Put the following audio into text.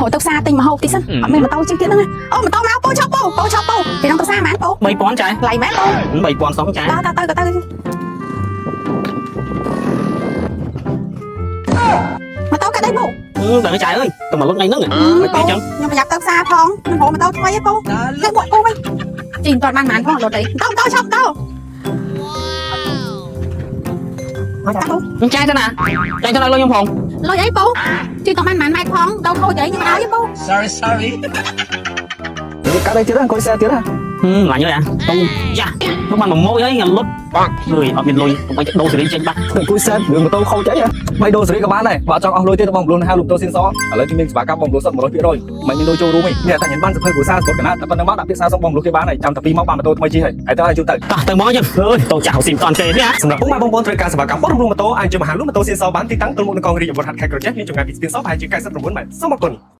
hồi tao xa tinh mà hộp tí sân mình mà tao chưa kia nữa mà tao máu po chọc po thì đang tao xa mán po 3000ចា lại mán po 3000សងចា tao mà tao cái đây po ដល់ចាយអើយទៅមកលុតថ្ងៃហ្នឹងមិនពេកចឹង nhưng mà dập tao xa phong nhưng hồi mà tao thay po cái bộ po mày chỉ toàn ban mán phong rồi đấy tao chọc tao ចាយទៅណាចាយទៅដល់លុយខ្ញុំផង lôi ấy po chỉ toàn ban mán mày phong tao thôi vậy nhưng mà áo với po sorry កាត់đâyទៀតអង្គុយសាទៀតហ៎ ឡាញ់អើយទៅចាទៅបាន1ម៉ូយហើយលុតលុយអត់មានលុយទៅដូរសេរីចេញបាត់ អង្គុយសារឿងម៉ូតូខូចអីមិនដូរសេរីក៏បានដែរបើអត់ចង់អស់លុយទេបងប្អូនហៅលោកតូសៀនសឥឡូវគេមានសេវាកម្មបងប្អូនសុទ្ធ 100% មិនមានលុយចូលរួមទេនេះតែញ៉ាំបានសភៅគ្រួសារសុទ្ធកណាតែប៉ុណ្្នឹងមកដាក់ពាក្យសារសុំបងប្អូនគេបានហើយចាំតែ2ម៉ោងបានម៉ូតូថ្មីជិះហើយហើយទៅឲ្យជូនទៅ តោះទៅមកចឹងអើយទៅចាស់ស៊ីមតនគេនេះ សម្រាប់ពុកម៉ែបងប្អូនត្រូវការសេវាកម្មបោះរំលោះម៉ូតូអាចជួយមកហៅលោកម៉ូតូសៀនសបានទីតាំងទល់មុខនឹងកងរាជអាវុធហត្ថខេត្តក្រចេះមានចម្ងាយពីស្ពានសប្រហែលជា49ម៉ែត្រសូមអរគុណ